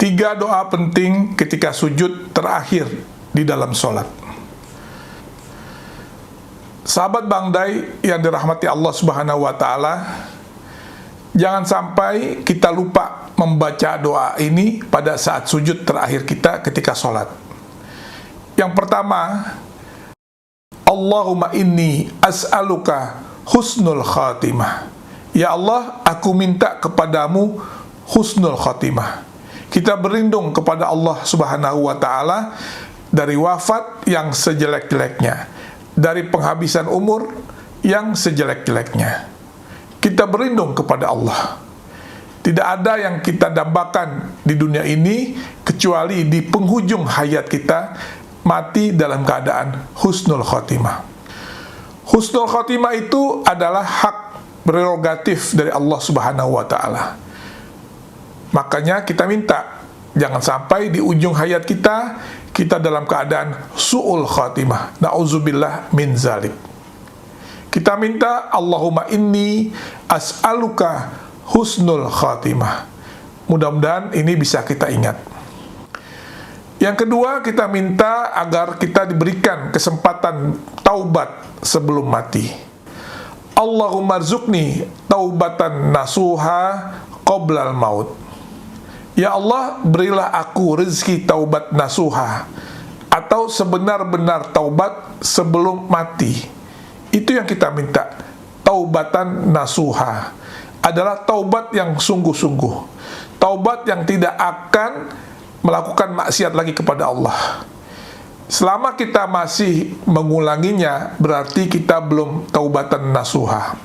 Tiga doa penting ketika sujud terakhir di dalam sholat. Sahabat Bangdai yang dirahmati Allah Subhanahu wa Ta'ala, jangan sampai kita lupa membaca doa ini pada saat sujud terakhir kita ketika sholat. Yang pertama, Allahumma inni as'aluka husnul khatimah. Ya Allah, aku minta kepadamu husnul khatimah. Kita berlindung kepada Allah Subhanahu wa Ta'ala dari wafat yang sejelek-jeleknya, dari penghabisan umur yang sejelek-jeleknya. Kita berlindung kepada Allah. Tidak ada yang kita dambakan di dunia ini kecuali di penghujung hayat kita mati dalam keadaan husnul khatimah. Husnul khatimah itu adalah hak prerogatif dari Allah Subhanahu wa Ta'ala. Makanya kita minta, jangan sampai di ujung hayat kita dalam keadaan su'ul khatimah. Na'udzubillah min zalik. Kita minta, Allahumma inni as'aluka husnul khatimah. Mudah-mudahan ini bisa kita ingat. Yang kedua, kita minta agar kita diberikan kesempatan taubat sebelum mati. Allahumma rzuqni taubatan nasuha qoblal maut. Ya Allah, berilah aku rezeki taubat nasuha, atau sebenar-benar taubat sebelum mati. Itu yang kita minta. Taubatan nasuha adalah taubat yang sungguh-sungguh, taubat yang tidak akan melakukan maksiat lagi kepada Allah. Selama kita masih mengulanginya, berarti kita belum taubatan nasuha.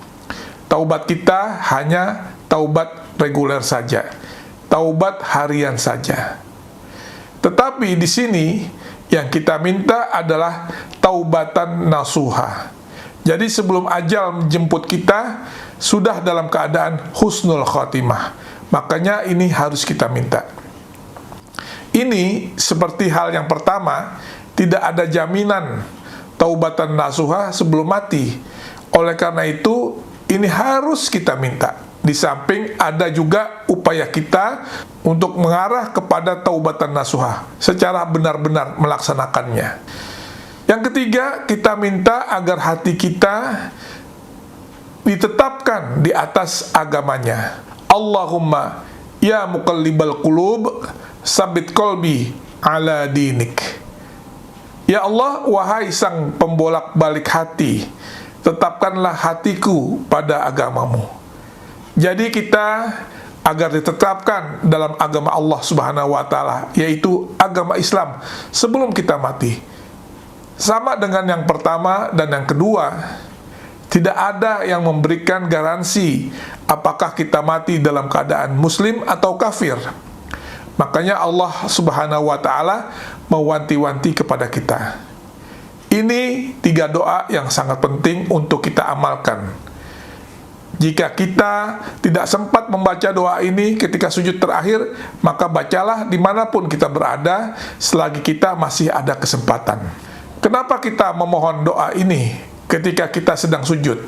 Taubat kita hanya taubat reguler saja, taubat harian saja. Tetapi di sini yang kita minta adalah taubatan nasuha. Jadi sebelum ajal menjemput kita, sudah dalam keadaan husnul khatimah. Makanya ini harus kita minta. Ini seperti hal yang pertama, tidak ada jaminan taubatan nasuha sebelum mati. Oleh karena itu, ini harus kita minta. Di samping ada juga upaya kita untuk mengarah kepada taubatan nasuha secara benar-benar melaksanakannya. Yang ketiga, kita minta agar hati kita ditetapkan di atas agamanya. Allahumma ya muqallibal qulub sabit qalbi ala dinik. Ya Allah, wahai sang pembolak-balik hati, tetapkanlah hatiku pada agamamu. Jadi kita agar ditetapkan dalam agama Allah Subhanahu wa Ta'ala, yaitu agama Islam, sebelum kita mati. Sama dengan yang pertama dan yang kedua, tidak ada yang memberikan garansi apakah kita mati dalam keadaan muslim atau kafir. Makanya Allah Subhanahu wa Ta'ala mewanti-wanti kepada kita. Ini tiga doa yang sangat penting untuk kita amalkan. Jika kita tidak sempat membaca doa ini ketika sujud terakhir, maka bacalah dimanapun kita berada selagi kita masih ada kesempatan. Kenapa kita memohon doa ini ketika kita sedang sujud?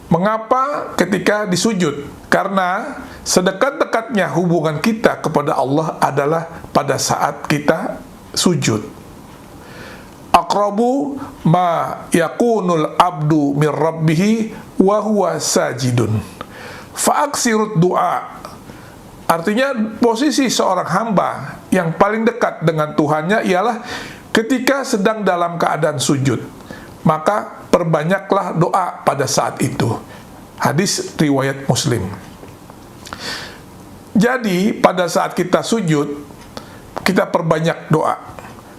Mengapa ketika disujud? Karena sedekat-dekatnya hubungan kita kepada Allah adalah pada saat kita sujud. Aqrabu ma yakunul abdu mir rabbihi wa huwa sajidun. Fa'aksirut du'a. Artinya posisi seorang hamba yang paling dekat dengan Tuhannya ialah ketika sedang dalam keadaan sujud. Maka perbanyaklah doa pada saat itu. Hadis riwayat Muslim. Jadi pada saat kita sujud, kita perbanyak doa.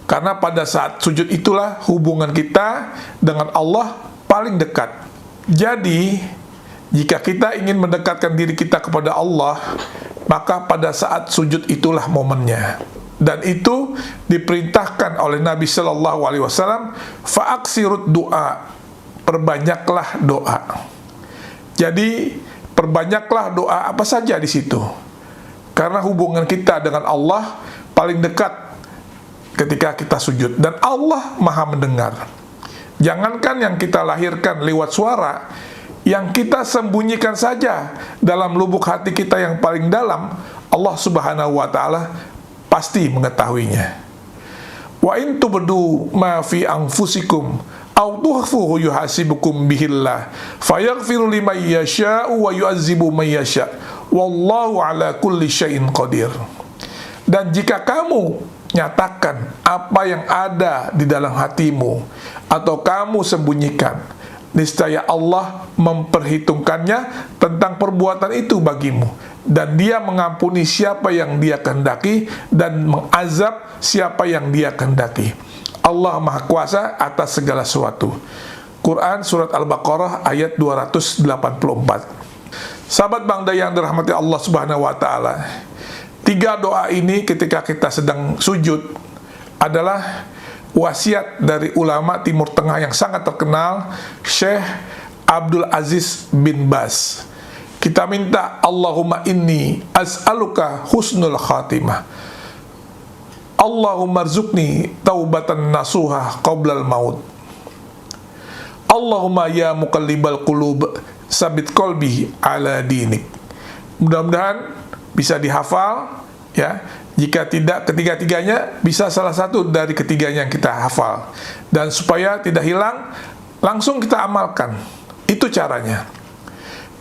Karena pada saat sujud itulah hubungan kita dengan Allah paling dekat. Jadi jika kita ingin mendekatkan diri kita kepada Allah, maka pada saat sujud itulah momennya. Dan itu diperintahkan oleh Nabi Shallallahu Alaihi Wasallam, fa'aksirut doa, perbanyaklah doa. Jadi perbanyaklah doa apa saja di situ, karena hubungan kita dengan Allah paling dekat ketika kita sujud, dan Allah Maha mendengar. Jangankan yang kita lahirkan lewat suara, yang kita sembunyikan saja dalam lubuk hati kita yang paling dalam, Allah Subhanahu wa taala pasti mengetahuinya. Wa in tubdu ma fi anfusikum aw tukhfuhu yuhasibukum bihillah fayaghfiru liman yasha'u wa yu'adzibu man yasha' wallahu ala kulli syai'in qadir. Dan jika kamu nyatakan apa yang ada di dalam hatimu atau kamu sembunyikan, niscaya Allah memperhitungkannya tentang perbuatan itu bagimu, dan Dia mengampuni siapa yang Dia kehendaki dan mengazab siapa yang Dia kehendaki. Allah Maha Kuasa atas segala sesuatu. Quran Surat Al-Baqarah ayat 284. Sahabat Bang Day yang dirahmati Allah Subhanahu wa taala, 3 doa ini ketika kita sedang sujud adalah wasiat dari ulama Timur Tengah yang sangat terkenal, Syekh Abdul Aziz bin Baz. Kita minta, Allahumma inni as'aluka husnul khatimah, Allahumma rzuqni taubatan nasuha qablal maut, Allahumma ya muqallibal qulub sabit qalbi ala dinik. Mudah-mudahan bisa dihafal ya. Jika tidak ketiga-tiganya, bisa salah satu dari ketiganya yang kita hafal. Dan supaya tidak hilang, langsung kita amalkan. Itu caranya.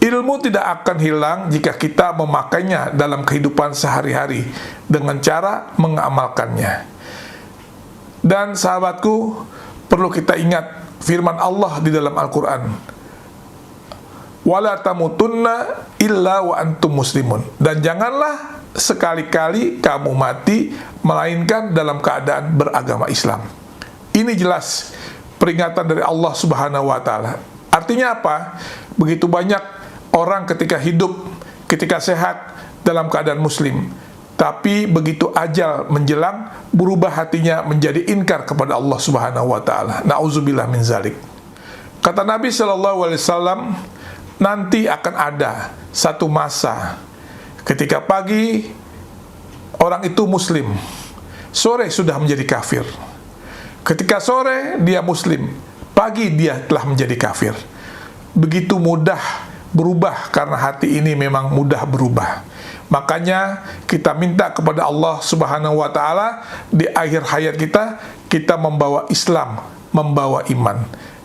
Ilmu tidak akan hilang jika kita memakainya dalam kehidupan sehari-hari dengan cara mengamalkannya. Dan sahabatku, perlu kita ingat firman Allah di dalam Al-Quran, wala tamutunna illa wa antum muslimun. Dan janganlah sekali-kali kamu mati melainkan dalam keadaan beragama Islam. Ini jelas peringatan dari Allah Subhanahu wa taala. Artinya apa? Begitu banyak orang ketika hidup, ketika sehat dalam keadaan muslim, tapi begitu ajal menjelang berubah hatinya menjadi inkar kepada Allah Subhanahu wa taala. Nauzubillah min zalik. Kata Nabi sallallahu alaihi wasallam, nanti akan ada satu masa ketika pagi orang itu muslim, sore sudah menjadi kafir. Ketika sore dia muslim, pagi dia telah menjadi kafir. Begitu mudah berubah, karena hati ini memang mudah berubah. Makanya kita minta kepada Allah Subhanahu wa taala di akhir hayat kita, kita membawa Islam, membawa iman.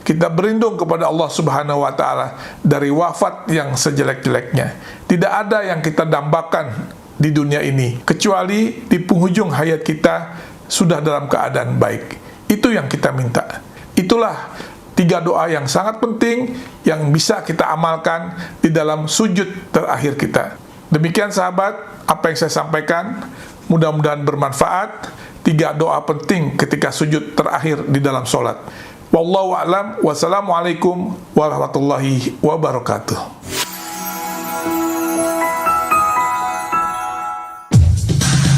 Kita berlindung kepada Allah Subhanahu wa taala dari wafat yang sejelek-jeleknya. Tidak ada yang kita dambakan di dunia ini kecuali di penghujung hayat kita sudah dalam keadaan baik. Itu yang kita minta. Itulah 3 doa yang sangat penting yang bisa kita amalkan di dalam sujud terakhir kita. Demikian sahabat, apa yang saya sampaikan mudah-mudahan bermanfaat. 3 doa penting ketika sujud terakhir di dalam sholat. Wallahu a'lam. Wassalamualaikum warahmatullahi wabarakatuh.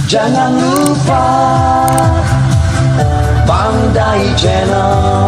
Jangan lupa Bang Day Channel.